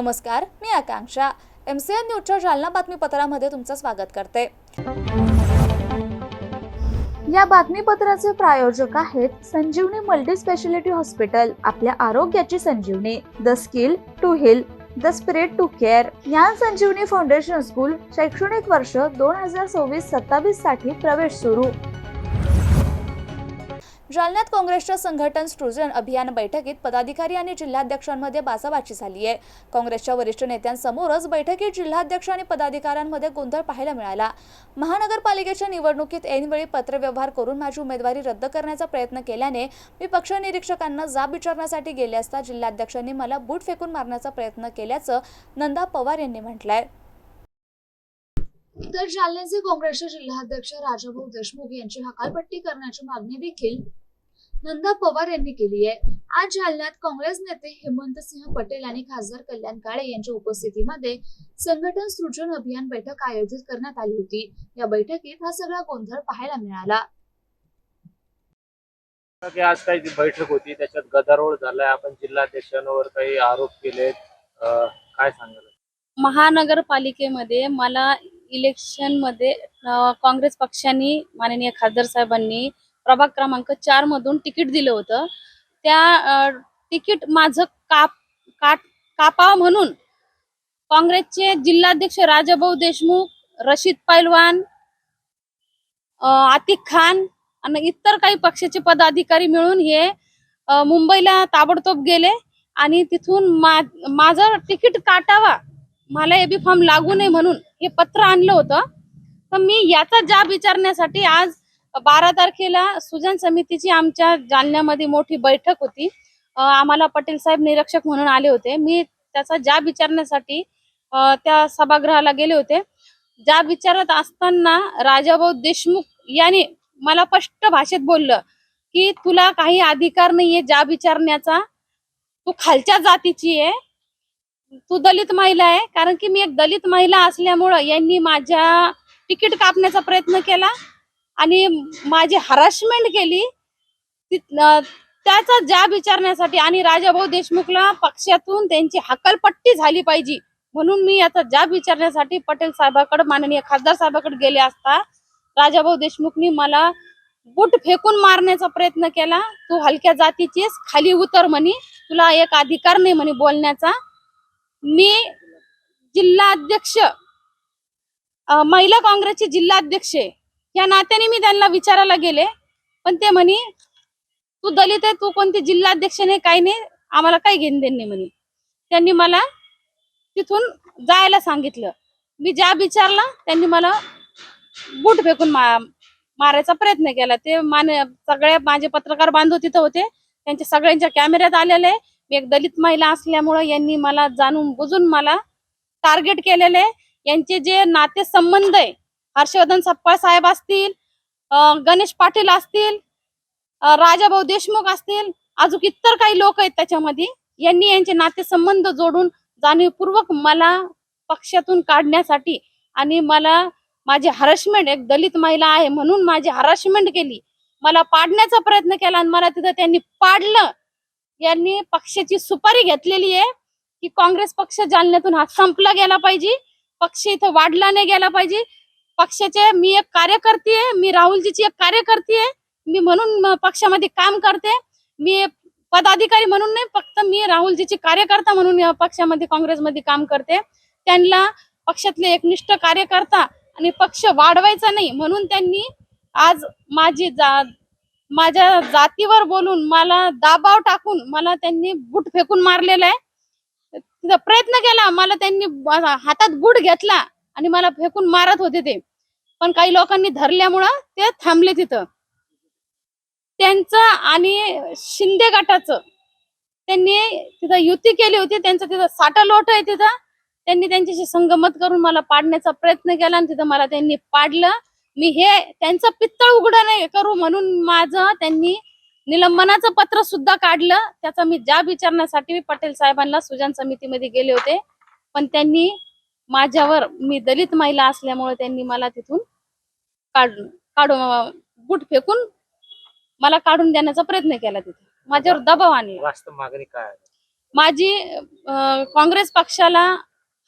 नमस्कार, मी आकांक्षा. MCN न्यूजच्या जालना बातमीपत्रामध्ये तुमचं स्वागत करते. या बातमीपत्राचे प्रायोजक आहेत संजीवनी मल्टी स्पेशालिटी हॉस्पिटल. आपल्या आरोग्याची Sanjivani. The skill to heal, the spirit to care. या संजीवनी फाउंडेशन स्कूल शैक्षणिक वर्ष 2026-27 साठी प्रवेश सुरू. जालन्यात काँग्रेसच्या संघटन सृजन अभियान बैठकीत पदाधिकारी आणि जिल्हाध्यक्षांमध्ये बाचाबाची झाली आहे. काँग्रेसच्या वरिष्ठ नेत्यांसमोरच बैठकीत जिल्हाध्यक्ष आणि पदाधिकाऱ्यांमध्ये गोंधळ पाहायला मिळाला. महानगरपालिकेच्या निवडणुकीत ऐनवेळी पत्रव्यवहार करून माझी उमेदवारी रद्द करण्याचा प्रयत्न केल्याने मी पक्ष निरीक्षकांना जाब विचारण्यासाठी गेले असता जिल्हाध्यक्षांनी मला बूट फेकून मारण्याचा प्रयत्न केल्याचं नंदा पवार यांनी म्हटलंय. तर जालन्याचे काँग्रेसचे जिल्हाध्यक्ष राजाभाऊ देशमुख यांची हकालपट्टी करण्याची मागणी देखील नंदा पवार यांनी केली आहे. आज जालन्यात काँग्रेस नेते हेमंतसिंह पटेल आणि खासदार कल्याण काळे यांच्या उपस्थितीमध्ये संघटन सृजन अभियान बैठक आयोजित करण्यात आली होती. या बैठकीत हा सगळा गोंधळ पाहायला मिळाला. आज काही बैठक होती, त्याच्यात गदारोळ झालाय. आपण जिल्हाध्यक्षांवर काही आरोप केलेत, काय सांगाल? महानगरपालिकेमध्ये मला इलेक्शन मध्ये काँग्रेस पक्षाने माननीय खासदार साहेबांनी प्रभाग क्रमांक 4 मधून तिकीट दिलं होतं. त्या तिकीट माझं कापावं म्हणून काँग्रेसचे जिल्हाध्यक्ष राजाभाऊ देशमुख, रशीद पैलवान, आतिक खान आणि इतर काही पक्षाचे पदाधिकारी मिळून हे मुंबईला ताबडतोब गेले आणि तिथून माझं तिकीट काटावा, मला एबी फॉर्म लागू नये म्हणून हे पत्र आणलं होतं. तर मी याचा जाब विचारण्यासाठी आज 12 तारखेला सुजन समितीची आमच्या जालन्यामध्ये मोठी बैठक होती. आम्हाला पटेल साहेब निरीक्षक म्हणून आले होते. मी त्याचा जाब विचारण्यासाठी त्या सभागृहाला गेले होते. जाब विचारत असताना राजाभाऊ देशमुख यांनी मला स्पष्ट भाषेत बोललं की तुला काही अधिकार नाहीये जाब विचारण्याचा, तू खालच्या जातीची आहे, तू दलित महिला आहे. कारण की मी एक दलित महिला असल्यामुळं यांनी माझ्या तिकीट कापण्याचा प्रयत्न केला आणि माझी हरासमेंट केली. त्याचा जाब विचारण्यासाठी आणि राजाभाऊ देशमुखला पक्षातून त्यांची हकालपट्टी झाली पाहिजे म्हणून मी याचा जाब विचारण्यासाठी पटेल साहेबांकडे, माननीय खासदार साहेबांकडे गेले असता राजाभाऊ देशमुखनी मला बूट फेकून मारण्याचा प्रयत्न केला. तू हलक्या जातीचीस, खाली उतर म्हणे, तुला एक अधिकार नाही म्हणे बोलण्याचा. मी जिल्हाध्यक्ष, महिला काँग्रेसची जिल्हाध्यक्ष या नात्याने मी त्यांना विचारायला गेले, पण ते म्हणे तू दलित आहे, तू कोणती जिल्हाध्यक्ष नाही, काही नाही, आम्हाला काही घेणं देणं नाही म्हणे. त्यांनी मला तिथून जायला सांगितलं. मी जाब विचारला, त्यांनी मला बूट फेकून मारायचा प्रयत्न केला. ते सगळे माझे पत्रकार बांधव तिथं होते, त्यांच्या सगळ्यांच्या कॅमेऱ्यात आलेले. मी एक दलित महिला असल्यामुळे यांनी मला जाणून बुजून मला टार्गेट केलेले. यांचे जे नाते संबंध आहे, हर्षवर्धन सपकाळ साहेब असतील, गणेश पाटील असतील, राजाभाऊ देशमुख असतील, अजून इतर काही लोक आहेत त्याच्यामध्ये, यांनी यांचे नाते संबंध जोडून जाणीवपूर्वक मला पक्षातून काढण्यासाठी आणि मला माझी हरासमेंट, एक दलित महिला आहे म्हणून माझी हरासमेंट केली, मला पाडण्याचा प्रयत्न केला आणि मला तिथं त्यांनी पाडलं. यांनी पक्षाची सुपारी घेतलेली आहे की काँग्रेस पक्ष जालन्यातून हा संपला गेला पाहिजे, पक्ष इथं वाढला नाही गेला पाहिजे. पक्षाचे मी एक कार्यकर्ती आहे, मी राहुलजीची एक कार्यकर्ती आहे, मी म्हणून पक्षामध्ये काम करते. मी पदाधिकारी म्हणून नाही, फक्त मी राहुलजीची कार्यकर्ता म्हणून या पक्षामध्ये, काँग्रेसमध्ये काम करते. त्यांना पक्षातले एकनिष्ठ कार्यकर्ता आणि पक्ष वाढवायचा नाही म्हणून त्यांनी आज माझ्या जातीवर बोलून मला दबाव टाकून मला त्यांनी बूट फेकून मारलेला आहे. तिथं प्रयत्न केला, मला त्यांनी हातात बूट घेतला आणि मला फेकून मारत होते ते, पण काही लोकांनी धरल्यामुळं ते थांबले. तिथं त्यांचं आणि शिंदे गटाचं त्यांनी तिथं युती केली होती, त्यांचं तिथं साठलोट आहे. तिथं त्यांनी त्यांच्याशी संगमत करून मला पाडण्याचा प्रयत्न केला आणि तिथं मला त्यांनी पाडलं. मी हे त्यांचं पित्तळ उघडं नाही करू म्हणून माझं त्यांनी निलंबनाचं पत्र सुद्धा काढलं. त्याचा मी जाब विचारण्यासाठी पटेल साहेबांना सुजन समितीमध्ये गेले होते, पण त्यांनी माझ्यावर, मी दलित महिला असल्यामुळे त्यांनी मला तिथून काढून बूट फेकून मला काढून देण्याचा प्रयत्न केला. तिथे माझ्यावर दबाव आणला. वास्तव मागणी काय आहे? माझी काँग्रेस पक्षाला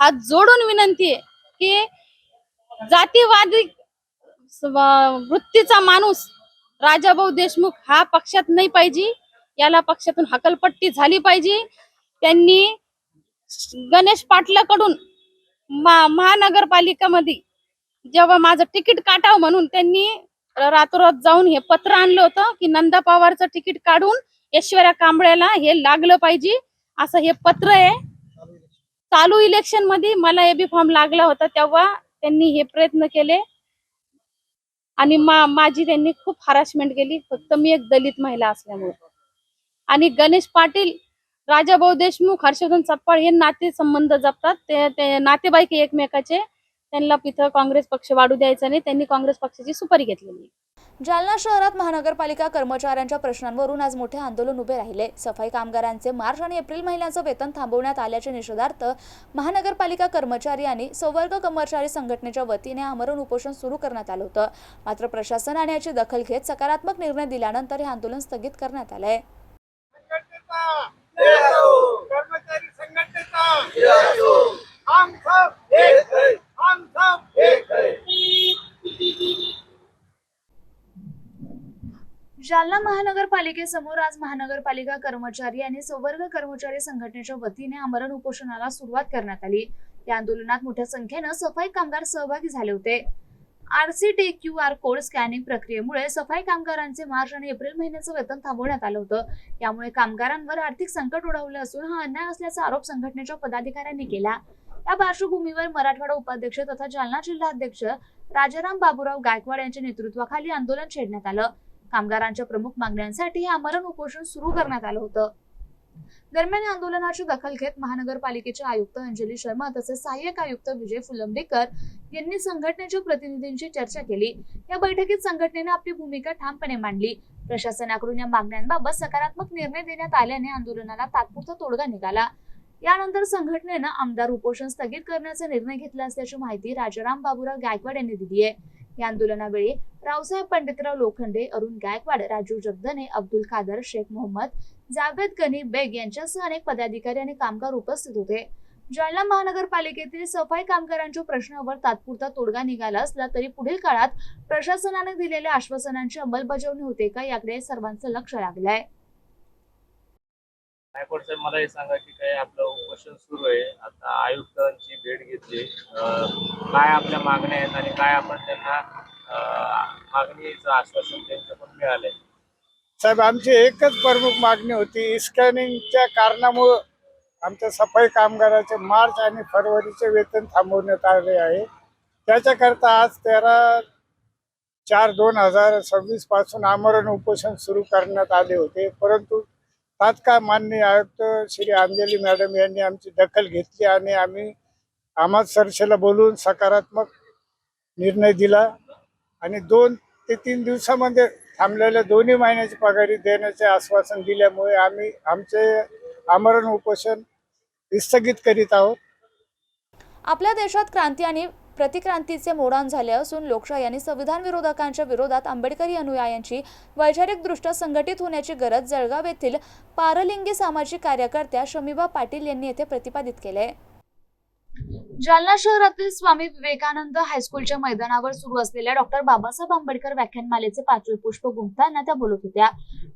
हात जोडून विनंती आहे की जातीवादी वृत्तीचा माणूस राजाभाऊ देशमुख हा पक्षात नाही पाहिजे. याला पक्षातून हकलपट्टी झाली पाहिजे. त्यांनी गणेश पाटलाकडून महानगरपालिकेमध्ये जेव्हा माझं तिकीट काटावं म्हणून त्यांनी रातोरात जाऊन हे पत्र आणलं होतं की नंदा पवारचं तिकीट काढून ऐश्वर्या कांबळेला हे लागलं पाहिजे असं हे पत्र आहे. चालू इलेक्शन मध्ये मला एबी फॉर्म लागला होता तेव्हा त्यांनी हे प्रयत्न केले आणि माझी त्यांनी खूप हॅरासमेंट केली फक्त मी एक दलित महिला असल्यामुळे. आणि गणेश पाटील, राजाभाऊ देशमुख, हर्षवर्धन चप्पाळ हे नाते संबंध जपतात. ते नातेवाईक एकमेकाचे. त्यांना इथं काँग्रेस पक्ष वाढू द्यायचा नाही. त्यांनी काँग्रेस पक्षाची सुपारी घेतलेली. जालना शहरात महानगरपालिका कर्मचाऱ्यांच्या प्रश्नांवरून आज मोठे आंदोलन उभे राहिले. सफाई कामगारांचे मार्च आणि एप्रिल महिन्याचं वेतन थांबवण्यात आल्याच्या निषेधार्थ महानगरपालिका कर्मचारी आणि संवर्ग कर्मचारी संघटनेच्या वतीने आमरण उपोषण सुरू करण्यात आलं होतं. मात्र प्रशासनाने याची दखल घेत सकारात्मक निर्णय दिल्यानंतर हे आंदोलन स्थगित करण्यात आलंय. कर्मचारी संघटनेचा हम सब एक है, हम सब एक है. जालना महानगरपालिकेसमोर आज महानगरपालिका कर्मचारी आणि संवर्ग कर्मचारी संघटनेच्या वतीने आमरण उपोषणाला सुरुवात करण्यात आली. या आंदोलनात मोठ्या संख्येने सफाई कामगार सहभागी झाले होते. RCT QR कोड स्कॅनिंग प्रक्रियेमुळे सफाई कामगारांचे मार्च आणि एप्रिल महिन्याचं वेतन थांबवण्यात आलं होतं. यामुळे कामगारांवर आर्थिक संकट ओढवलं असून हा अन्याय असल्याचा आरोप संघटनेच्या पदाधिकाऱ्यांनी केला. या पार्श्वभूमीवर मराठवाडा उपाध्यक्ष तथा जालना जिल्हाध्यक्ष राजाराम बाबूराव गायकवाड यांच्या नेतृत्वाखाली आंदोलन छेडण्यात आलं. कामगारांच्या प्रमुख मागण्यांसाठी हे आमरण उपोषण सुरू करण्यात आलं होतं. दरम्यान आंदोलनाची दखल घेत महानगरपालिकेचे आयुक्त अंजली शर्मा तसेच सहाय्यक आयुक्त विजय फुलंब्रीकर यांनी संघटनेच्या प्रतिनिधींशी चर्चा केली. या बैठकीत संघटनेने आपली भूमिका ठामपणे मांडली. प्रशासनाकडून या मागण्यांबाबत सकारात्मक निर्णय देण्यात आल्याने आंदोलनाला तात्पुरता तोडगा निघाला. यानंतर संघटनेनं आमदार उपोषण स्थगित करण्याचा निर्णय घेतला असल्याची माहिती राजाराम बाबूराव गायकवाड यांनी दिली आहे. या आंदोलनावेळी रावसाहेब पंडितराव लोखंडे, अरुण गायकवाड, राजू जगदने, अब्दुल खादर, शेख मोहम्मद, जावेद गनी बेग यांच्यासह अनेक पदाधिकारी आणि कामगार उपस्थित होते. जालना महानगरपालिकेतील सफाई कामगारांच्या प्रश्नावर तात्पुरता तोडगा निघाला असला तरी पुढील काळात प्रशासनाने दिलेल्या आश्वासनांची अंमलबजावणी होते का याकडे सर्वांचं लक्ष लागलंय. गायकवाड साहेब, मला हे सांगा की काय आपलं उपोषण सुरू आहे, आता आयुक्तांची भेट घेतली, काय आपल्या मागण्या आहेत आणि काय आपण त्यांना मागणीचं आश्वासन त्यांच्याकडून मिळालंय? साहेब, आमची एकच प्रमुख मागणी होती. स्कॅनिंगच्या कारणामुळे आमच्या सफाई कामगाराचे मार्च आणि फरवरीचे वेतन थांबवण्यात आले आहे. त्याच्याकरता आज 13/4/2026 पासून आमरण उपोषण सुरू करण्यात आले होते. परंतु तात्काळ माननीय आयुक्त श्री अंजली मॅडम यांनी आमची दखल घेतली आणि आम्हा सरसेला बोलून सकारात्मक निर्णय दिला आणि 2 ते 3 दिवसामध्ये थांबलेल्या 2 महिन्याची पगारी देण्याचे आश्वासन दिल्यामुळे आम्ही आमचे आमरण उपोषण स्थगित करीत आहोत. आपल्या देशात क्रांती आणि प्रतिक्रांतीचे मोडाण झाले असून लोकशाही आणि संविधान विरोधकांच्या विरोधात आंबेडकरी अनुयायांची वैचारिकदृष्ट्या संघटित होण्याची गरज जळगाव येथील पारलिंगी सामाजिक कार्यकर्त्या शमीबा पाटील यांनी येथे प्रतिपादित केले. जालना शहरातील स्वामी विवेकानंद हायस्कूलच्या मैदानावर सुरू असलेल्या डॉक्टर बाबासाहेब आंबेडकर व्याख्यानमालेचे 5वे पुष्प गुंफताना त्या बोलत होत्या.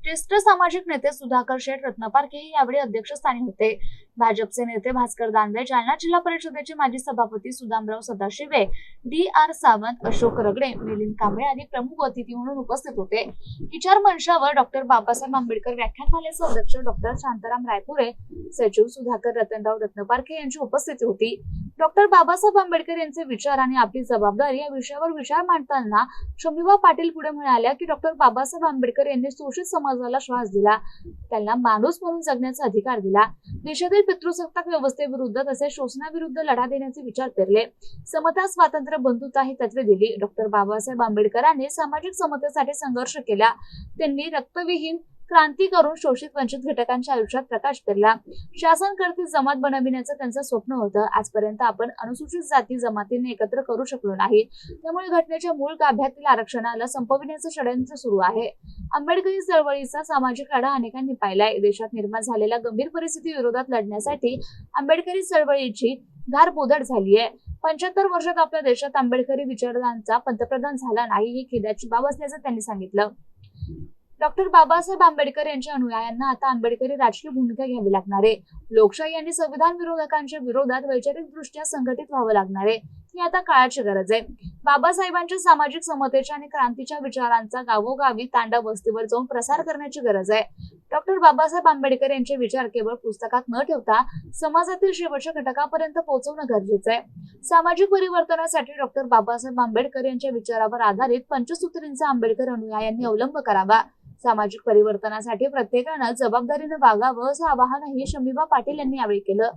ज्येष्ठ सामाजिक नेते सुधाकर शेठ रत्नपारखे हे यावेळी अध्यक्षस्थानी होते. भाजपचे नेते भास्कर दानवे, जालना जिल्हा परिषदेचे माजी सभापती सुदामराव सदाशिवे, DR सावंत, अशोक रगडे, मिलिंद कांबळे आदी प्रमुख अतिथी म्हणून उपस्थित होते. विचार मंचावर डॉक्टर बाबासाहेब आंबेडकर व्याख्यानमालेचे अध्यक्ष डॉक्टर शांताराम रायपुरे, सचिव सुधाकर रतनराव रत्नपारखे यांची उपस्थिती होती. डॉक्टर बाबासाहेब आंबेडकर यांचे विचार आणि आपली जबाबदारी या विषयावर विचार मांडताना शमीबा पाटील पुढे म्हणाल्या की डॉक्टर बाबासाहेब आंबेडकर यांनी शोषित समाजाला श्वास दिला, त्यांना माणूस म्हणून जगण्याचा अधिकार दिला, देशातील पितृसत्ताक व्यवस्थेविरुद्ध तसेच शोषणाविरुद्ध लढा देण्याचे विचार पेरले, समता, स्वातंत्र्य, बंधुता ही तत्वे दिली. डॉक्टर बाबासाहेब आंबेडकरांनी सामाजिक समतेसाठी संघर्ष केला. त्यांनी रक्तविहीन क्रांती करून शोषित वंचित घटकांच्या आयुष्यात प्रकाश पेरला. शासन करती जमात बनविण्याचं त्यांचं स्वप्न होतं. आजपर्यंत आपण अनुसूचित जाती जमातींनी एकत्र करू शकलो नाही. त्यामुळे घटनेच्या मूळ गाभ्यातील आरक्षणाला संपविण्याचं षडयंत्र सुरू आहे. आंबेडकरी चळवळीचा सामाजिक लढा अनेकांनी पाहिलाय. देशात निर्माण झालेल्या गंभीर परिस्थिती विरोधात लढण्यासाठी आंबेडकरी चळवळीची धार बोधट झाली आहे. 75 वर्षात आपल्या देशात आंबेडकरी विचारधारांचा पंतप्रधान झाला नाही ही खेदाची बाब असल्याचं त्यांनी सांगितलं. डॉक्टर बाबासाहेब आंबेडकर यांच्या अनुयायांना आता आंबेडकरी राजकीय भूमिका घ्यावी लागणार आहे. लोकशाही आणि संविधान विरोधकांच्या विरोधात वैचारिक दृष्ट्या संघटित व्हावं लागणार आहे. ही आता काळाची गरज आहे. बाबासाहेबांच्या सामाजिक समतेच्या आणि क्रांतीच्या विचारांचा गावोगावी तांडा वस्तीवर जाऊन प्रसार करण्याची गरज आहे. डॉक्टर बाबासाहेब आंबेडकर यांचे विचार केवळ पुस्तकात न ठेवता समाजातील शेवटच्या घटकापर्यंत पोहोचवणं गरजेचं आहे. सामाजिक परिवर्तनासाठी डॉक्टर बाबासाहेब आंबेडकर यांच्या विचारावर आधारित पंचसूत्रींचा आंबेडकर अनुयायांनी अवलंब करावा. सामाजिक परिवर्तनासाठी प्रत्येकानं जबाबदारीनं वागावं असं आवाहनही शमीबा पाटील यांनी यावेळी केलं.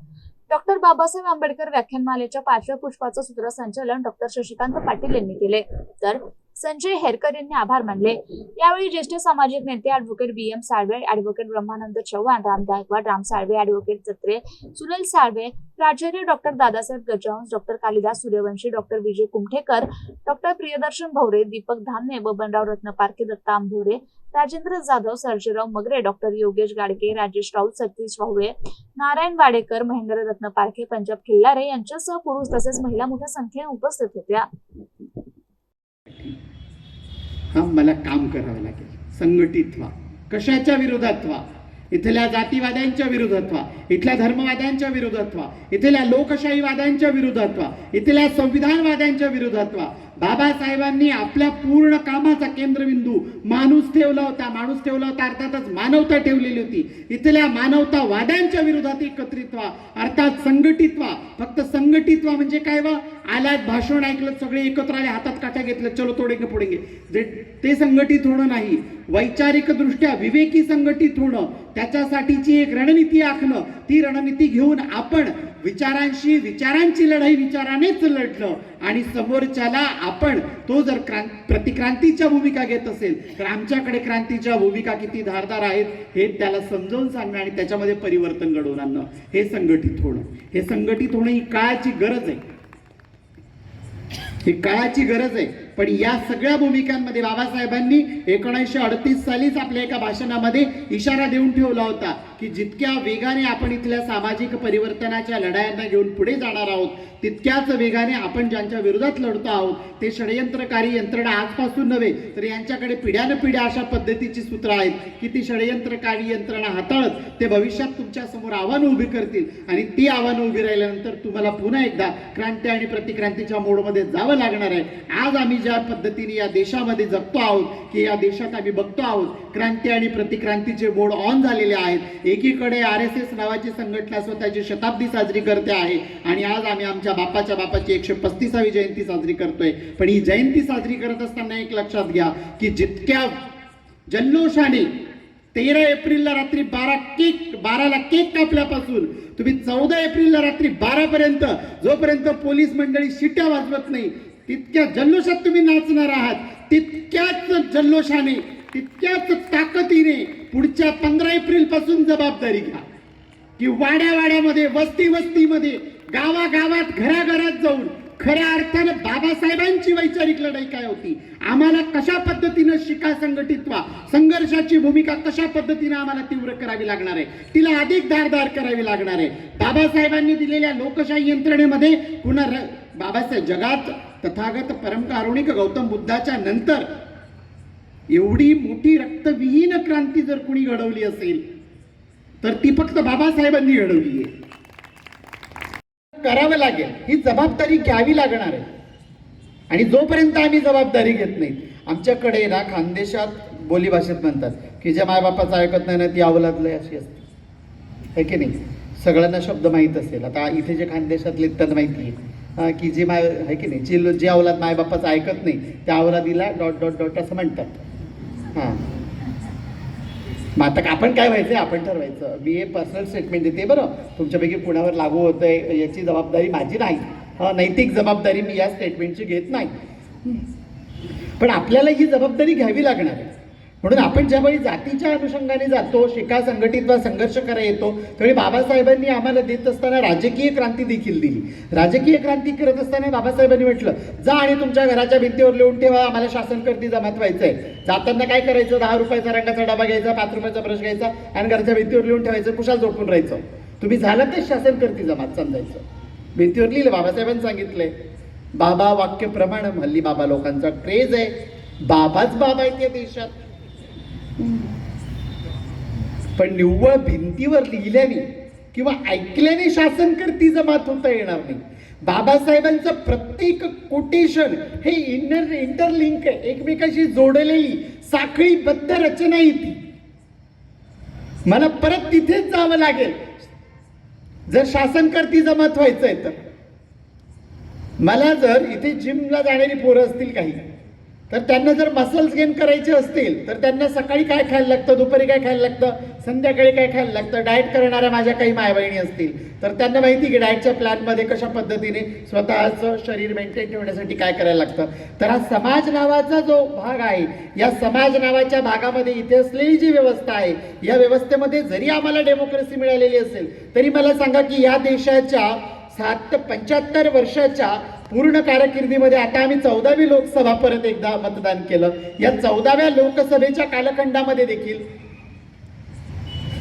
डॉक्टर बाबासाहेब आंबेडकर व्याख्यानमालेच्या 5व्या पुष्पाचं सूत्रसंचालन डॉक्टर शशिकांत पाटील यांनी केले, तर संजय हेरकर यांनी आभार मानले. यावेळी ज्येष्ठ सामाजिक नेते advocate BM Salve, advocate Brahmanand Chavan, Ram Gaikwad, Ram Salve, advocate Jatre, Sunil Salve, प्राचार्य doctor Dadasaheb Gajhans, doctor Kalidas Suryavanshi, doctor Vijay Kumthekar, doctor Priyadarshan Bhavre, Deepak Dhamne, Babanrao Ratnaparkhe, Datta Ambhore, Rajendra Jadhav, Sarjerao Magre, doctor Yogesh Gadge, Rajesh Raut, Satish Wahule, Narayan Wadekar, Mahendra Ratnaparkhe, Punjab Khillare यांच्यासह पुरुष तसेच महिला मोठ्या संख्येने उपस्थित होत्या. मला काम करावं लागेल. संघटित व्हा. कशाच्या विरोधात व्हा? इथल्या जातीवाद्यांच्या विरोधात व्हा, इथल्या धर्मवाद्यांच्या विरोधात व्हा, इथल्या लोकशाहीवाद्यांच्या विरोधात व्हा, इथल्या संविधानवाद्यांच्या विरोधात व्हा. बाबासाहेबांनी आपल्या पूर्ण कामाचा केंद्रबिंदू माणूस ठेवला होता. माणूस ठेवला होता अर्थातच मानवता ठेवलेली होती. इथल्या मानवतावाद्यांच्या विरोधात एकत्रित व्हा, अर्थात संघटित व्हा. फक्त संघटित व्हा म्हणजे काय व्हा? आलात, भाषण ऐकलं, सगळे एकत्र आले, हातात काठ्या घेतलं, चलो तोडेंगे फोडेंगे, ते संघटित होणं नाही. वैचारिक दृष्ट्या विवेकी संघटित होणं, त्याच्यासाठीची एक रणनीती आखणं, ती रणनीती घेऊन आपण विचारांची लढाई विचारानेच लढलं आणि समोरच्याला आपण तो जर प्रतिक्रांतीच्या भूमिका घेत असेल तर आमच्याकडे क्रांतीच्या भूमिका किती धारदार आहेत हे त्याला समजावून सांगणं आणि त्याच्यामध्ये परिवर्तन घडवून आणणं, हे संघटित होणं. हे संघटित होणं ही काळाची गरज आहे. ही काळाची गरज आहे. पण या सगळ्या भूमिकांमध्ये बाबासाहेबांनी 1938 सालीच आपल्या एका भाषणामध्ये इशारा देऊन ठेवला होता की जितक्या वेगाने आपण इथल्या सामाजिक परिवर्तनाच्या लढायांना घेऊन पुढे जाणार आहोत तितक्याच वेगाने आपण ज्यांच्या विरोधात लढतो आहोत ते षडयंत्रकारी यंत्रणा आजपासून नव्हे तर यांच्याकडे पिढ्यानपिढ्या अशा पद्धतीची सूत्र आहेत की ती षडयंत्रकारी यंत्रणा हाताळत ते भविष्यात तुमच्या समोर आव्हानं उभी करतील आणि ती आव्हानं उभी राहिल्यानंतर तुम्हाला पुन्हा एकदा क्रांती आणि प्रतिक्रांतीच्या मोडमध्ये जावं लागणार आहे. आज आम्ही ज्या पद्धतीने या देशामध्ये जगतो आहोत की या देशात आम्ही बघतो आहोत क्रांती आणि प्रतिक्रांतीचे मोड ऑन झालेले आहेत. एकीकडे RSS नावाची संघटना स्वतःची शताब्दी साजरी करते आहे आणि आज आम्ही आमच्या बापाची 135वी जयंती साजरी करतोय. पण ही जयंती साजरी करत असताना एक लक्षात घ्या की जितक्या जल्लोषाने 13 एप्रिलला रात्री 12ला केक कापल्यापासून तुम्ही 14 एप्रिलला रात्री 12 पर्यंत जोपर्यंत पोलीस मंडळी शिट्या वाजवत नाही तितक्या जल्लोषात तुम्ही नाचणार आहात. तितक्याच जल्लोषाने तितक्याच ताकदीने पुढच्या 15 एप्रिल पासून जबाबदारी घ्या की वाड्यावाड्यामध्ये वस्तीमध्ये गावागावात घराघरात जाऊन खऱ्या अर्थानं बाबासाहेबांची वैचारिक लढाई काय होती, आम्हाला कशा पद्धतीनं शिका संघटित व्हा, संघर्षाची भूमिका कशा पद्धतीने आम्हाला तीव्र करावी लागणार आहे, तिला अधिक धारदार करावी लागणार आहे. बाबासाहेबांनी दिलेल्या लोकशाही यंत्रणेमध्ये पुन्हा बाबासाहेब जगात तथागत परमकारुणिक गौतम बुद्धाच्या नंतर एवढी मोठी रक्तविहीन क्रांती जर कुणी घडवली असेल तर ती फक्त बाबासाहेबांनी घडवली आहे. करावं लागेल, ही जबाबदारी घ्यावी लागणार आहे. आणि जोपर्यंत आम्ही जबाबदारी घेत नाही, आमच्याकडे ना खानदेशात बोलीभाषेत म्हणतात की ज्या मायबापाचं ऐकत नाही ना ती अवलाद लय अशी असते, है की नाही? सगळ्यांना शब्द माहीत असेल. आता इथे जे खानदेशातले त्यांना माहिती आहे की जे आहे की नाही, जे अवलाद मायबापाचं ऐकत नाही त्या अवलादीला ... असं म्हणतात. हां, मग आता आपण काय व्हायचं आपण ठरवायचं. मी हे पर्सनल स्टेटमेंट देते बरं, तुमच्यापैकी कुणावर लागू होतंय याची जबाबदारी माझी नाही. नैतिक जबाबदारी मी या स्टेटमेंटची घेत नाही. पण आपल्याला ही जबाबदारी घ्यावी लागणार आहे. म्हणून आपण ज्यावेळी जातीच्या अनुषंगाने जातो, शिका संघटित वा संघर्ष करा येतो, त्यावेळी बाबासाहेबांनी आम्हाला देत असताना राजकीय क्रांती देखील दिली. राजकीय क्रांती करत असताना बाबासाहेबांनी म्हटलं, जा आणि तुमच्या घराच्या भिंतीवर लिहून ठेवा, आम्हाला शासन करती जमात व्हायचंय. जाताना काय करायचं, 10 रुपयाचा रंगाचा डबा घ्यायचा, 5 रुपयाचा ब्रश घ्यायचा आणि घरच्या भिंतीवर लिहून ठेवायचं, कुशाल झोपून राहायचं. तुम्ही झालं ते शासन करती जमात समजायचं. भिंतीवर लिहिलं, बाबासाहेबांनी सांगितलंय. बाबा वाक्य प्रमाण. हल्ली बाबा लोकांचा क्रेज आहे, बाबाच बाबा आहेत या देशात. पण निव्वळ भिंतीवर लिहिल्याने किंवा ऐकल्याने शासन करती जमात होता येणार नाही. बाबासाहेबांचं प्रत्येक कोटेशन हे इंटरलिंक आहे, एकमेकाशी जोडलेली साखळीबद्ध रचना आहे ती. मला परत तिथेच जावं लागेल जर शासन करती जमात व्हायचंय तर. मला जर इथे जिमला जाणारी पोरं असतील काही, तर त्यांना जर मसल्स गेन करायचे असतील तर त्यांना सकाळी काय खायला लागतं, दुपारी काय खायला लागतं, संध्याकाळी काय खायला लागतं. डाएट करणाऱ्या माझ्या काही मायबहिणी असतील तर त्यांना माहिती की डाएटच्या प्लॅनमध्ये कशा पद्धतीने स्वतःचं शरीर मेंटेन ठेवण्यासाठी काय करायला लागतं. तर हा समाज नावाचा जो भाग आहे, या समाज नावाच्या भागामध्ये इथे असलेली जी व्यवस्था आहे, या व्यवस्थेमध्ये जरी आम्हाला डेमोक्रेसी मिळालेली असेल तरी मला सांगा की या देशाच्या 75 वर्षाच्या पूर्ण कारकिर्दीमध्ये आता आम्ही 14वी लोकसभा परत एकदा मतदान केलं. या 14व्या लोकसभेच्या कालखंडामध्ये देखील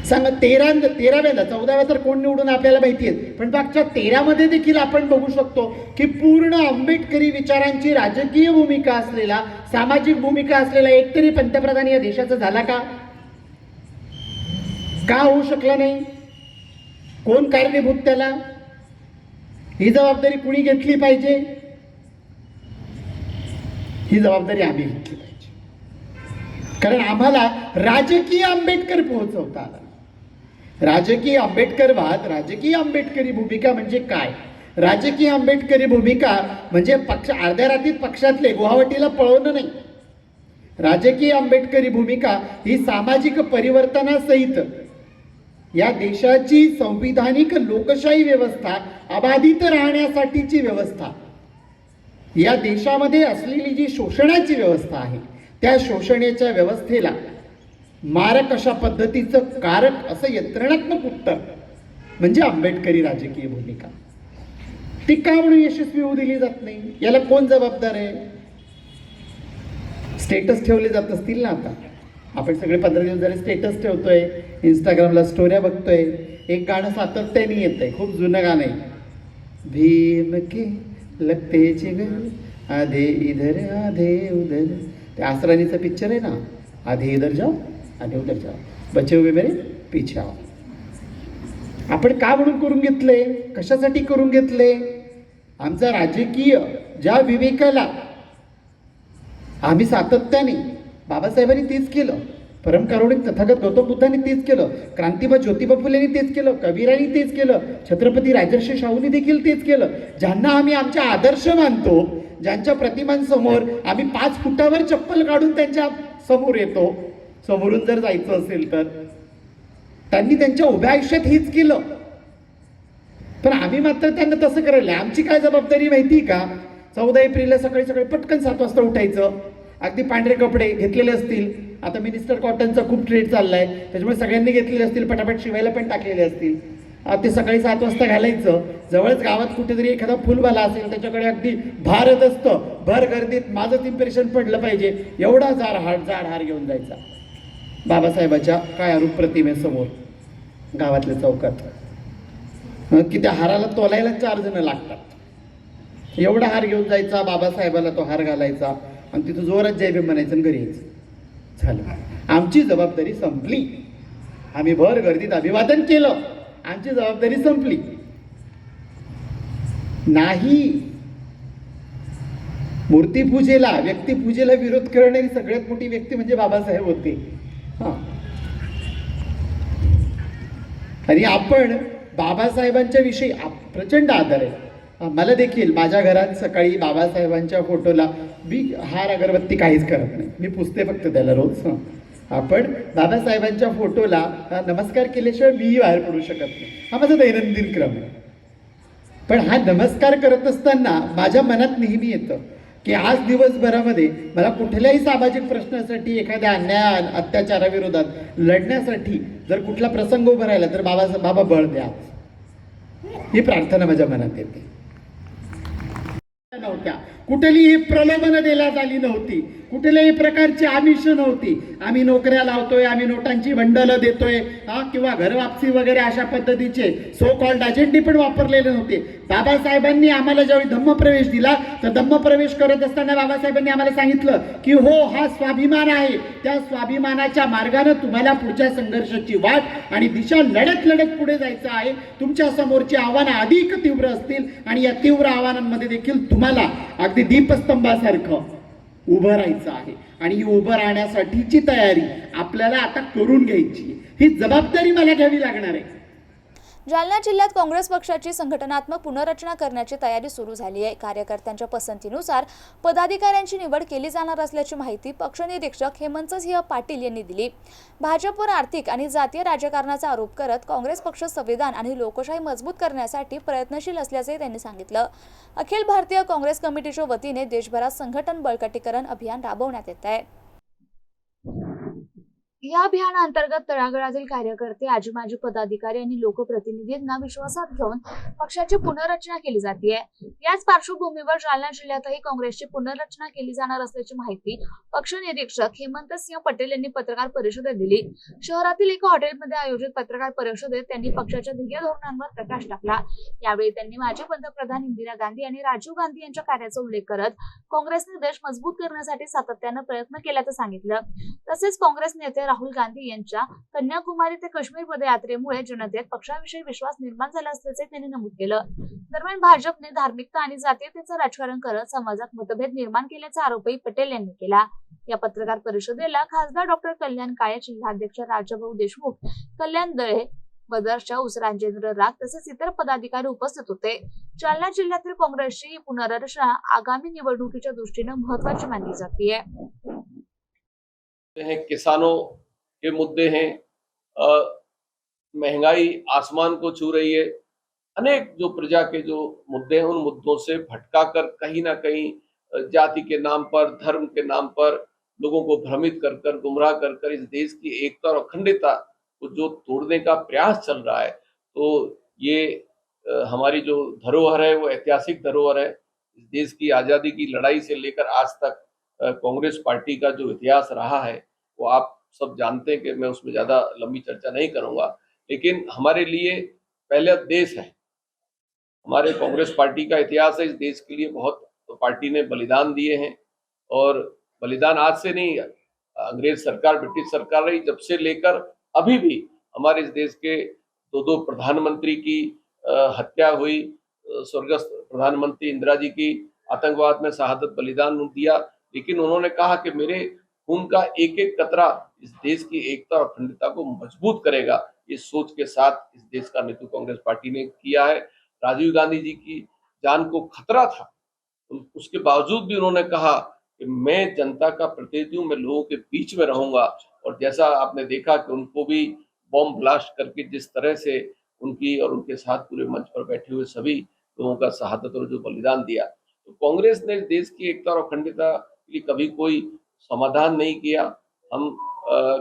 सांगा 13व्याला, 14व्या तर कोण निवडून आपल्याला माहिती आहे, पण मागच्या 13 देखील आपण बघू शकतो की पूर्ण आंबेडकरी विचारांची राजकीय भूमिका असलेला, सामाजिक भूमिका असलेला एकतरी पंतप्रधान या देशाचा झाला का? का होऊ शकला नाही? कोण कारणीभूत त्याला? ही जबाबदारी कुणी घेतली पाहिजे? ही जबाबदारी आम्ही घेतली पाहिजे, कारण आम्हाला राजकीय आंबेडकर पोहोचवता आला. राजकीय आंबेडकरवाद, राजकीय आंबेडकरी भूमिका म्हणजे काय? राजकीय आंबेडकरी भूमिका म्हणजे पक्ष अर्ध्या रात्रीत पक्षातले गुवाहाटीला पळवणं नाही. राजकीय आंबेडकरी भूमिका ही सामाजिक परिवर्तनासहित या देशाची संविधानिक लोकशाही व्यवस्था अबाधित राहण्यासाठीची व्यवस्था, या देशामध्ये असलेली जी शोषणाची व्यवस्था आहे, त्या शोषणाच्या व्यवस्थेला मारक अशा पद्धतीचं कारक असं यंत्रणात्मक उत्तर म्हणजे आंबेडकरी राजकीय भूमिका. ती का म्हणून यशस्वी होऊ दिली जात नाही? याला कोण जबाबदार आहे? स्टेटस ठेवले जात असतील ना. आता आपण सगळे 15 दिवस झाले स्टेटस ठेवतोय, इंस्टाग्रामला स्टोऱ्या बघतोय. एक गाणं सातत्याने येत आहे, खूप जुनं गाणं आहे, भीम के लगते जिगर आधे इधर आधे उधर. ते आसरानीचा पिक्चर आहे ना, आधे इधर जाओ आधे उधर जाओ, बचे हुए मेरे पीछे आओ. आपण का म्हणून करून घेतले? कशासाठी करून घेतले? आमचा राजकीय ज्या विवेकाला आम्ही सातत्याने, बाबासाहेबांनी तेच केलं, परमकारुणिक तथागत गौतम बुद्धांनी तेच केलं, क्रांतिबा ज्योतिबा फुलेंनी तेच केलं, कबीरांनी तेच केलं, छत्रपती राजर्षी शाहूंनी देखील तेच केलं. ज्यांना आम्ही आमच्या आदर्श मानतो, ज्यांच्या प्रतिमांसमोर आम्ही 5 फुटावर चप्पल काढून त्यांच्या समोर येतो, समोरून जर जायचं असेल तर, त्यांनी त्यांच्या उभ्या आयुष्यात हेच केलं. पण आम्ही मात्र त्यांना तसं करायला. आमची काय जबाबदारी माहिती का? 14 एप्रिलला सकाळी सकाळी पटकन 7 वाजता उठायचं, अगदी पांढरे कपडे घेतलेले असतील. आता मिनिस्टर कॉटनचा खूप ट्रेड चाललाय, त्याच्यामुळे सगळ्यांनी घेतलेले असतील, पटापट शिवायला पण टाकलेले असतील. ते सकाळी 7 वाजता घालायचं. जवळच गावात कुठेतरी एखादा फुलवाला असेल, त्याच्याकडे अगदी भारत असतं, भर गर्दीत माझंच इम्प्रेशन पडलं पाहिजे एवढा जाड हार घेऊन जायचा बाबासाहेबाच्या काय अरूप प्रतिमेसमोर गावातल्या चौकात, की त्या हाराला तोलायला 4 जण लागतात. एवढा हार घेऊन जायचा, बाबासाहेबाला तो हार घालायचा आणि तिथं जोरात जय भीम म्हणायचं आणि घरी यायचं. झालं, आमची जबाबदारी संपली. आम्ही भर गर्दीत अभिवादन केलं, आमची जबाबदारी संपली. नाही, मूर्तीपूजेला, व्यक्तिपूजेला विरोध करणारी सगळ्यात मोठी व्यक्ती म्हणजे बाबासाहेब होते. आणि आपण बाबासाहेबांच्या विषयी प्रचंड आदर आहे. मला देखील माझ्या घरात सकाळी बाबासाहेबांच्या फोटोला मी हार अगरबत्ती काहीच करत नाही, मी पुसते फक्त त्याला रोज. आपण बाबासाहेबांच्या फोटोला नमस्कार केल्याशिवाय मीही बाहेर पडू शकत नाही, हा माझा दैनंदिन क्रम आहे. पण हा नमस्कार करत असताना माझ्या मनात नेहमी येतं, की आज दिवसभरामध्ये मला कुठल्याही सामाजिक प्रश्नासाठी, एखाद्या अन्याय अत्याचाराविरोधात लढण्यासाठी जर कुठला प्रसंग उभा राहिला तर बाबा बळ द्या, ही प्रार्थना माझ्या मनात येते. नव्हत्या, कुठलीही प्रलोभनं देण्यात आली नव्हती, कुठल्याही प्रकारची आमिष नव्हती. आम्ही नोकऱ्या लावतोय, आम्ही नोटांची बंडलं देतोय किंवा घरवापसी वगैरे अशा पद्धतीचे सो कॉल्ड अजेंडे पण वापरलेले नव्हते. बाबासाहेबांनी आम्हाला ज्यावेळी धम्मप्रवेश दिला तर धम्मप्रवेश करत असताना बाबासाहेबांनी आम्हाला सांगितलं की हो, हा स्वाभिमान आहे, त्या स्वाभिमानाच्या मार्गाने तुम्हाला पुढच्या संघर्षाची वाट आणि दिशा लढत लढत पुढे जायचं आहे. तुमच्या समोरची आव्हानं अधिक तीव्र असतील आणि या तीव्र आव्हानांमध्ये देखील तुम्हाला अगदी दीपस्तंभासारखं उभं राहायचं आहे आणि ही उभं राहण्यासाठीची तयारी आपल्याला आता करून घ्यायची. ही जबाबदारी मला घ्यावी लागणार आहे. जालना जिल्ह्यात काँग्रेस पक्षाची संघटनात्मक पुनर्रचना करण्याची तयारी सुरू झाली आहे. कार्यकर्त्यांच्या पसंतीनुसार पदाधिकाऱ्यांची निवड केली जाणार असल्याची माहिती पक्ष निरीक्षक हेमंतसिंह पाटील यांनी दिली. भाजपवर आर्थिक आणि जातीय राजकारणाचा आरोप करत काँग्रेस पक्ष संविधान आणि लोकशाही मजबूत करण्यासाठी प्रयत्नशील असल्याचे त्यांनी सांगितलं. अखिल भारतीय काँग्रेस कमिटीच्या वतीने देशभरात संघटन बळकटीकरण अभियान राबवण्यात येत आहे. या अभियानाअंतर्गत तळागाळातील कार्यकर्ते, आजी माजी पदाधिकारी आणि लोकप्रतिनिधींना विश्वासात घेऊन पक्षाची पुनर्रचना केली जाते. याच पार्श्वभूमीवर जालना जिल्ह्यातही काँग्रेसची पुनर्रचना केली जाणार असल्याची माहिती पक्ष निरीक्षक हेमंतसिंह पटेल यांनी पत्रकार परिषदेत दिली. शहरातील एका हॉटेलमध्ये आयोजित पत्रकार परिषदेत त्यांनी पक्षाच्या ध्येय धोरणांवर प्रकाश टाकला. यावेळी त्यांनी माजी पंतप्रधान इंदिरा गांधी आणि राजीव गांधी यांच्या कार्याचा उल्लेख करत काँग्रेसने देश मजबूत करण्यासाठी सातत्याने प्रयत्न केल्याचं सांगितलं. तसेच काँग्रेस नेते राहुल गांधी यांच्या कन्याकुमारी ते काश्मीर पदयात्रेमुळे जनतेत पक्षाविषयी विश्वास निर्माण झाला असल्याचे त्यांनी नमूद केलं. दरम्यान भाजपने धार्मिकता आणि जातीयतेचं राजकारण करत समाजात मतभेद निर्माण केल्याचा आरोपही पटेल यांनी केला. या पत्रकार परिषदेला खासदार डॉक्टर कल्याण काळे, जिल्हाध्यक्ष राजाभाऊ देशमुख, कल्याण दळे, बदरशाह, राजेंद्र राग तसेच इतर पदाधिकारी उपस्थित होते. जालना जिल्ह्यातील काँग्रेसची ही पुनर्रचना आगामी निवडणुकीच्या दृष्टीने महत्त्वाची मानली जाते. किसानों के मुद्दे हैं, महंगाई आसमान को छू रही है, अनेक जो प्रजा के जो मुद्दे हैं उन मुद्दों से भटकाकर कहीं ना कहीं जाति के नाम पर, धर्म के नाम पर लोगों को भ्रमित कर कर, गुमराह कर कर इस देश की एकता और अखंडता को जो तोड़ने का प्रयास चल रहा है, तो ये हमारी जो धरोहर है वो ऐतिहासिक धरोहर है. इस देश की आज़ादी की लड़ाई से लेकर आज तक कांग्रेस पार्टी का जो इतिहास रहा है वो आप सब जानते हैं कि मैं उसमें ज़्यादा लंबी चर्चा नहीं करूंगा. लेकिन हमारे लिए पहले देश है, हमारे कांग्रेस पार्टी का इतिहास है. इस देश के लिए बहुत पार्टी ने बलिदान दिए हैं और बलिदान आज से नहीं, अंग्रेज सरकार, ब्रिटिश सरकार रही जब से लेकर अभी भी हमारे इस देश के दो प्रधानमंत्री की हत्या हुई. स्वर्गस्थ प्रधानमंत्री इंदिरा जी की आतंकवाद में शहादत, बलिदान दिया, लेकिन उन्होंने कहा कि मेरे खून का एक एक कतरा इस देश की एकता और अखंडता को मजबूत करेगा. इस सोच के साथ इस देश का नेतृत्व कांग्रेस पार्टी ने किया है. राजीव गांधी जी की जान को खतरा था, उसके बावजूद भी उन्होंने कहा कि मैं जनता का प्रतिनिधि हूं, मैं लोगों के बीच में रहूंगा. और जैसा आपने देखा कि उनको भी बॉम्ब ब्लास्ट करके जिस तरह से उनकी और उनके साथ पूरे मंच पर बैठे हुए सभी लोगों का शहादत और जो बलिदान दिया, तो कांग्रेस ने देश की एकता और अखंडता के लिए कभी कोई समाधान नहीं किया. हम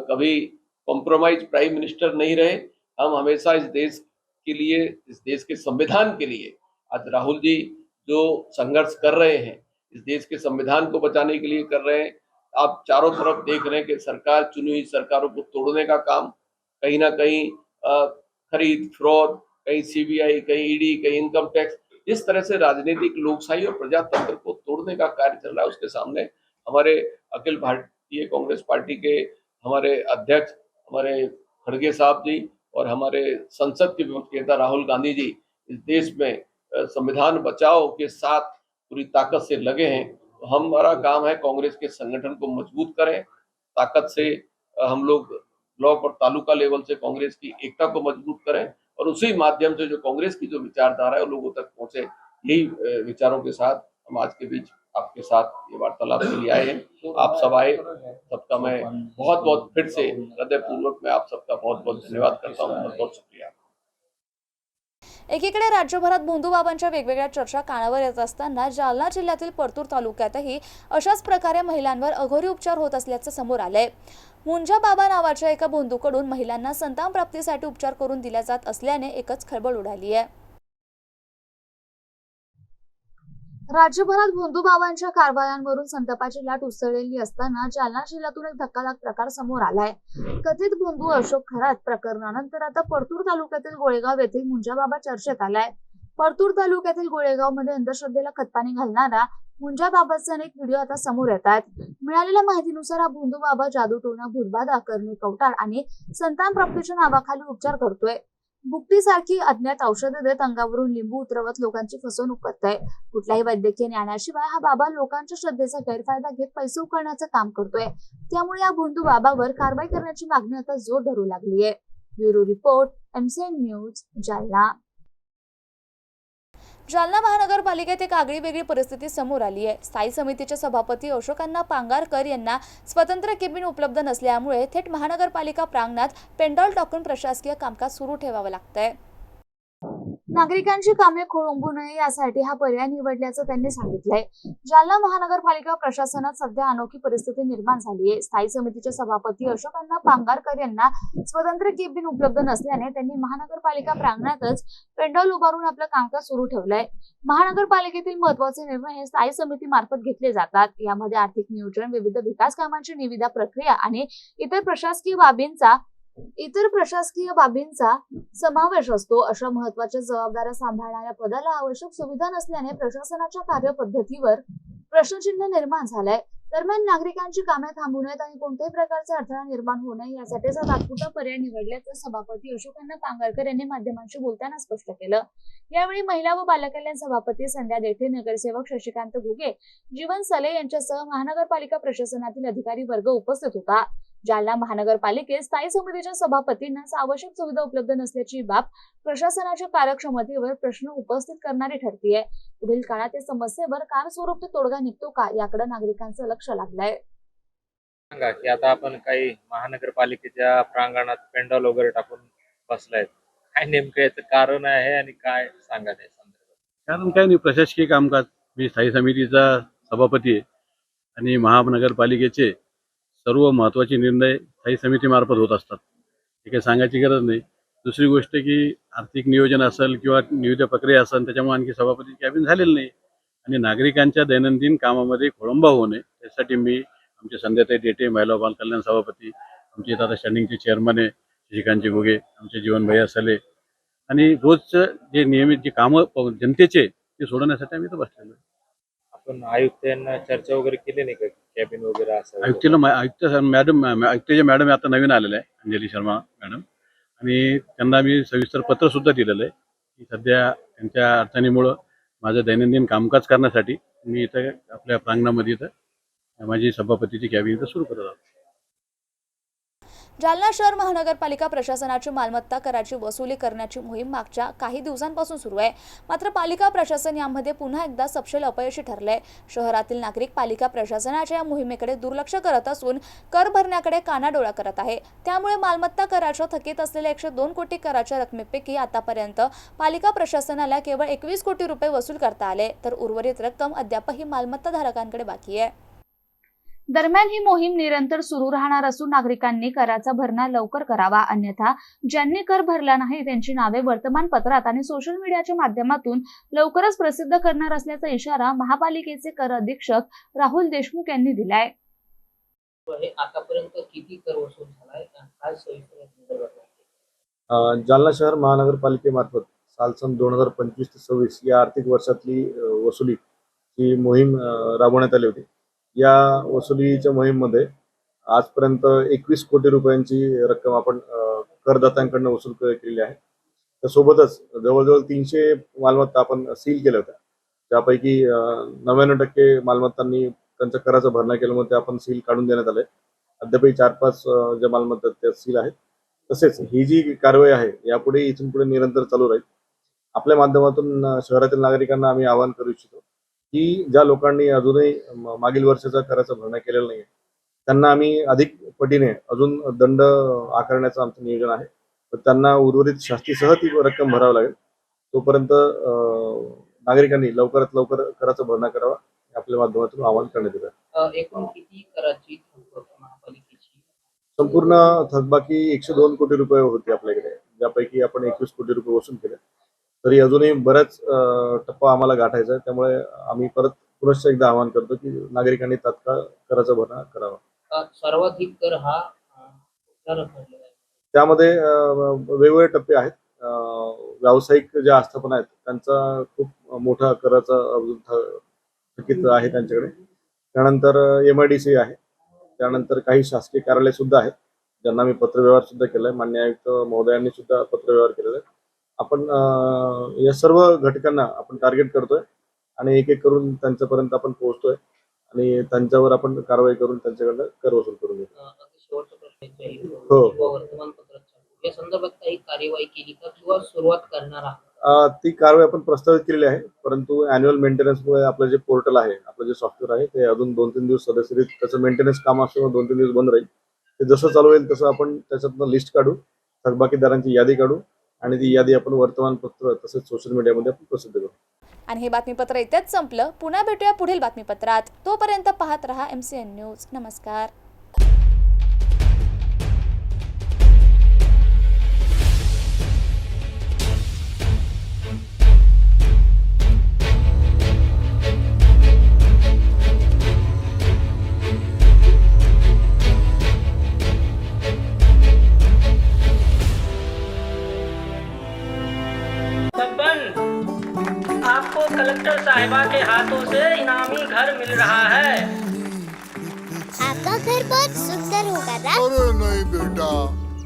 कभी कॉम्प्रोमाइज प्राइम मिनिस्टर नहीं रहे. हम हमेशा इस देश के लिए, इस देश के संविधान के लिए, आज राहुल जी जो संघर्ष कर रहे हैं इस देश के संविधान को बचाने के लिए कर रहे हैं. आप चारों तरफ देख रहे हैं कि सरकार, चुनी हुई सरकारों को तोड़ने का काम, कहीं ना कहीं खरीद फ्रॉड, कहीं सीबीआई, कहीं ईडी, कहीं इनकम टैक्स, इस तरह से राजनीतिक लोकशाही और प्रजातंत्र को तोड़ने का कार्य चल रहा है. उसके सामने हमारे अखिल भारतीय कांग्रेस पार्टी के हमारे अध्यक्ष, हमारे खड़गे साहब जी और हमारे संसद के विपक्ष नेता राहुल गांधी जी इस देश में संविधान बचाओ के साथ पूरी ताकत से लगे हैं. तो हमारा काम है कांग्रेस के संगठन को मजबूत करें, ताकत से हम लोग ब्लॉक और तालुका लेवल से कांग्रेस की एकता को मजबूत करें और उसी माध्यम से जो कांग्रेस की जो विचारधारा है वो लोगों तक पहुंचे. यही विचारों के साथ हम आज के बीच आपके साथ ये वार्तालाप के लिए आए हैं. आप सब आए, सबका मैं बहुत बहुत फिर से हृदयपूर्वक मैं आप सबका बहुत बहुत धन्यवाद करता हूँ. बहुत बहुत शुक्रिया. एकीकडे राज्यभरात भोंदूबाबांच्या वेगवेगळ्या चर्चा कानावर येत असताना जालना जिल्ह्यातील परतूर तालुक्यातही अशाच प्रकारे महिलांवर अघोरी उपचार होत असल्याचे समोर आले। मुंजा बाबा नावाच्या एका भोंदूकडून महिलांना संतान प्राप्तीसाठी उपचार करून दिले जात असल्याने एकच खळबळ उडाली आहे। राज्यभरात भोंदूबाबांच्या कारवायांवरून संतापाची लाट उसळलेली असताना जालना जिल्ह्यातून एक धक्कादायक प्रकार समोर आलाय। कथित भोंदू अशोक खरात प्रकरणानंतर आता परतूर तालुक्यातील गोळेगाव येथील मुंजाबाबा चर्चेत आलाय। परतूर तालुक्यातील गोळेगाव मध्ये अंधश्रद्धेला खतपाणी घालणारा मुंजाबाबाचे अनेक व्हिडिओ आता समोर येतात। मिळालेल्या माहितीनुसार हा भोंदूबाबा जादूटोणा, भूतबाधा, करणी कवटाळ आणि संतान प्राप्तीच्या नावाखाली उपचार करतोय। बुकटीसारखी अज्ञात औषधे देत अंगावरून लिंबू उतरवत लोकांची फसवणूक करतोय। कुठल्याही वैद्यकीय ज्ञानाशिवाय हा बाबा लोकांच्या श्रद्धेचा गैरफायदा घेत पैसे उकळण्याचं काम करतोय। त्यामुळे या भोंदू बाबावर कारवाई करण्याची मागणी आता जोर धरू लागली आहे। Bureau report, MCN news, Jalna. Jalna महानगरपालिकेत एक आगळीवेगळी परिस्थिती समोर आली आहे। स्थायी समितीचे सभापती अशोकांना पांगारकर यांना स्वतंत्र केबिन उपलब्ध नसल्यामुळे थेट महानगरपालिका प्रांगणात पेंडॉल टाकून प्रशासकीय कामकाज सुरू ठेवावं लागतंय। नागरिकांची कामे खोळंबू नये यासाठी हा पर्याय निवडल्याचं त्यांनी सांगितलंय। जालना महानगरपालिका प्रशासनात सध्या अनोखी परिस्थिती निर्माण झाली आहे। स्थायी समितीचे सभापती अशोकांना पांगारकर यांना स्वतंत्र केबिन उपलब्ध नसल्याने त्यांनी महानगरपालिका प्रांगणातच पेंडॉल उभारून आपलं कामकाज सुरू ठेवलंय। महानगरपालिकेतील महत्त्वाचे निर्णय हे स्थायी समितीमार्फत घेतले जातात। यामध्ये आर्थिक नियोजन, विविध विकास कामांची निविदा प्रक्रिया आणि इतर प्रशासकीय बाबींचा समावेश असतो। अशा महत्त्वाच्या जबाबदाऱ्या सांभाळणाऱ्या पदाला आवश्यक सुविधा नसल्याने प्रशासनाच्या कार्यपद्धतीवर प्रश्नचिन्ह निर्माण झालंय। दरम्यान नागरिकांची कामे थांबू नयेत आणि कोणत्याही प्रकारचा अडथळा निर्माण होऊ नये यासाठीचा तात्पुरता पर्याय निवडल्याचं सभापती अशोकांना पांगारकर यांनी माध्यमांशी बोलताना स्पष्ट केलं। यावेळी महिला व बालकल्याण सभापती संध्या देठे, नगरसेवक शशिकांत घुगे, जीवन सले यांच्यासह महानगरपालिका प्रशासनातील अधिकारी वर्ग उपस्थित होता। जालना महानगरपालिकेत स्थायी समितीच्या सभापतींना आवश्यक सुविधा उपलब्ध नसल्याची बाब प्रशासनाच्या कार्यक्षमतेवर प्रश्न उपस्थित करणारी ठरतीये। पुढील काळात या समस्येवर कायमस्वरूपी तोडगा निघतो का याकडे नागरिकांचं लक्ष लागलंय। सांगा की आता आपण काही महानगरपालिकेच्या प्रांगणात पेंडॉल वगैरे टाकून बसलायत, काय नेमकं याचं कारण आहे आणि काय सांगा त्या संदर्भात? कारण काय नाही, प्रशासकीय कामकाज, मी स्थायी समितीचा सभापती आहे आणि महानगरपालिकेचे सर्व महत्त्वाचे निर्णय स्थायी समितीमार्फत होत असतात, हे काही सांगायची गरज नाही। दुसरी गोष्ट की आर्थिक नियोजन असेल किंवा निविदा प्रक्रिया असेल त्याच्यामुळे आणखी सभापती कॅबिन झालेलं नाही आणि नागरिकांच्या दैनंदिन कामामध्ये खोळंबा होऊ नये त्यासाठी मी आमचे संध्याताई देठे, महिला व बालकल्याण सभापती, आमचे आता स्टँडिंगचे चेअरमन आहे शशिकांत घुगे, आमचे जीवन भैया सले आणि रोजचं जे नियमित जे कामं जनतेचे ते सोडवण्यासाठी आम्ही इथं बसलेलो आहे। आपण आयुक्त यांना चर्चा वगैरे केली नाही का, कॅबिन वगैरे असं? आयुक्ताच्या मॅडम आता नवीन आलेल्या आहे, अंजली शर्मा मॅडम, आणि त्यांना मी सविस्तर पत्र सुद्धा दिलेलं आहे की सध्या त्यांच्या अडचणीमुळं माझं दैनंदिन कामकाज करण्यासाठी मी इथं आपल्या प्रांगणामध्ये इथं माझी सभापतीची कॅबिन इथं सुरू करत आहोत। जालना शहर महानगरपालिका प्रशासनाची मालमत्ता कराची वसुली करण्याची मोहीम मागच्या काही दिवसांपासून सुरू आहे। मात्र पालिका प्रशासन यामध्ये पुन्हा एकदा सपशेल अपयशी ठरले। शहरातील नागरिक पालिका प्रशासनाच्या या मोहिमेकडे दुर्लक्ष करत असून कर भरण्याकडे कानाडोळा करत आहे। त्यामुळे मालमत्ता कराच्या थकीत असलेल्या 102 कोटी कराच्या रकमेपैकी आतापर्यंत पालिका प्रशासनाला केवळ 21 कोटी रुपये वसूल करता आले, तर उर्वरित रक्कम अद्यापही मालमत्ता धारकांकडे बाकी आहे। दरम्यान ही मोहीम निरंतर सुरू राहणार असून नागरिकांनी कराचा भरणा लवकर करावा, अन्यथा ज्यांनी कर भरला नाही त्यांची नावे वर्तमानपत्रात आणि सोशल मीडियाच्या माध्यमातून लवकरच प्रसिद्ध करणार असल्याचा इशारा महापालिकेचे कर अधीक्षक राहुल देशमुख यांनी दिलाय। आतापर्यंत किती कर वसूल झालाय, काय सविस्तर? जालना शहर महानगरपालिकेमार्फत सन 2025 ते 26 या आर्थिक वर्षातली वसुली ही मोहीम राबवण्यात आली होती। या वसुलीच्या मोहीममध्ये आजपर्यंत 21 कोटी रुपयांची रक्कम आपण करदात्यांकडून वसूल केलेली आहे। त्यासोबतच जवळजवळ 300 मालमत्ता आपण सील केल्या होत्या, त्यापैकी 99% मालमत्तांनी त्यांचा कराचा भरणा केल्यामुळे ते आपण सील काढून देण्यात आले। अद्यापही 4-5 ज्या मालमत्ता त्या सील आहेत। तसेच ही जी कारवाई आहे यापुढे इथून पुढे निरंतर चालू राहील। आपल्या माध्यमातून शहरातील नागरिकांना आम्ही आवाहन करू इच्छितो की ज्या लोकांनी अजूनही मागील वर्षाचा कराचा भरणा केलेला नाही त्यांना आम्ही अधिक पटीने अजून दंड आकारण्याचं आमचं नियोजन आहे, तर त्यांना उर्वरित शास्तीसह ती रक्कम भरावी लागेल। तोपर्यंत नागरिकांनी लवकरात लवकर कराचा भरणा करावा आपल्या माध्यमातून आवाहन करण्यात येत आहे. एकूण किती कराची थकबाकी महापालिकेची? संपूर्ण थकबाकी 102 कोटी रुपये होती आपल्याकडे, ज्यापैकी आपण 21 कोटी रुपये वसूल केले. तरी अजूनही बराच टप्पा आम्हाला गाठायचा आहे. त्यामुळे आम्ही परत पुनश्च एकदा आवाहन करतो की नागरिकांनी तात्काळ कराचा भरणा करावा. सर्वाधिक कर हा कुठला ठरलेला आहे? त्यामध्ये वेगवेगळे टप्पे आहेत. व्यावसायिक ज्या आस्थापना आहेत त्यांचा खूप मोठा कराचा अजून थकीत आहे त्यांच्याकडे. त्यानंतर MIDC आहे. त्यानंतर काही शासकीय कार्यालय सुद्धा आहेत ज्यांना मी पत्रव्यवहार सुद्धा केलाय. माननीय आयुक्त महोदयांनी सुद्धा पत्रव्यवहार केलेला आहे. आपण या सर्व घटकांना आपण टार्गेट करतोय आणि एक एक करून त्यांच्यापर्यंत आपण पोहोचतोय आणि त्यांच्यावर आपण कारवाई करून त्यांच्याकडनं कर वसूल करून घेतो. अगदी शेवटचा प्रश्न आहे. हो. वर्तमानपत्रात या संदर्भात काही कार्यवाही केली का किंवा सुरुवात करणार आहात? ती कारवाई आपण प्रस्तावित केलेली आहे, परंतु अॅन्युअल मेंटेनन्समुळे आपलं जे पोर्टल आहे, आपलं जे सॉफ्टवेअर आहे ते अजून 2-3 दिवस सदस्यरीत त्याचं मेंटेनन्स काम असल्यामुळे 2-3 दिवस बंद राहील. ते जसं चालू होईल तसं आपण त्याच्यातनं लिस्ट काढू, थकबाकीदारांची यादी काढू आणि ती यादी आपण वर्तमानपत्र तसेच सोशल मीडियामध्ये आपण प्रसिद्ध करू. आणि हे बातमीपत्र इथेच संपलं. पुन्हा भेटूया पुढील बातमीपत्रात. तोपर्यंत पाहत रहा MCN न्यूज. नमस्कार. आपको कलेक्टर साहिबा के हाथों से इनामी घर मिल रहा है। आपका घर बहुत सुंदर होगा ना? अरे नहीं बेटा,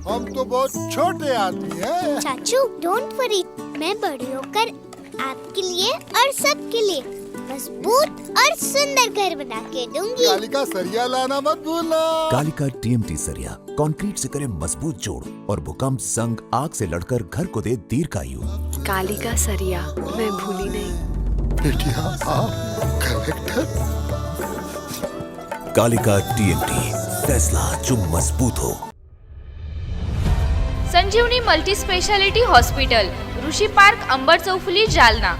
हम तो बहुत छोटे आदमी हैं। चाचू डोंट वरी, मैं बड़ी होकर आपके लिए और सबके लिए मजबूत और सुंदर घर बना के दूंगी। कालिका सरिया लाना मत भूलना। कालिका TMT सरिया कंक्रीट से करे मजबूत जोड़ और भूकंप संग आग से लड़कर घर को दे दीर्घायु। कालिका सरिया मैं भूली नहीं। बेटिया कलेक्टर। कालिका TMT फैसला जो मजबूत हो। संजीवनी मल्टी स्पेशालिटी हॉस्पिटल, ऋषी पार्क, अंबर चौफुली, जालना.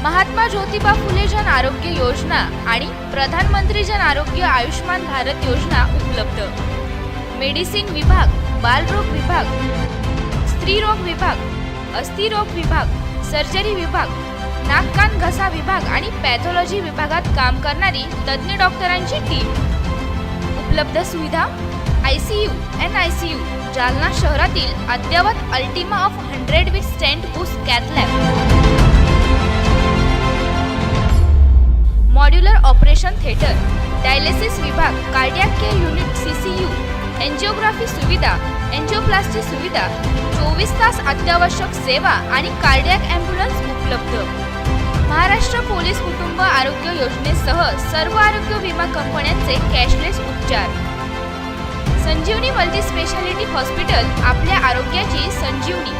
महात्मा ज्योतिबा फुले जन आरोग्य योजना आणि प्रधानमंत्री जन आरोग्य आयुष्मान भारत योजना उपलब्ध. मेडिसिन विभाग, बालरोग विभाग, स्त्रीरोग विभाग, अस्थिरोग विभाग, सर्जरी विभाग, नाक कान घसा विभाग आणि पॅथॉलॉजी विभागात काम करणारी तज्ञ डॉक्टरांची टीम. उपलब्ध सुविधा ICU, NICU. जालना शहरातील अद्ययावत Ultima of 100 with stent boost cath lab. Modular operation theatre, dialysis विभाग, cardiac care unit CCU, angiography सुविधा, एंजिओप्लास्टी सुविधा, 24 तास अत्यावश्यक सेवा आणि कार्डियक ॲम्ब्युलन्स उपलब्ध. महाराष्ट्र पोलीस कुटुंब आरोग्य योजनेसह सर्व आरोग्य विमा कंपन्यांचे कॅशलेस उपचार. संजीवनी मल्टी स्पेशालिटी हॉस्पिटल, आपल्या आरोग्याची संजीवनी.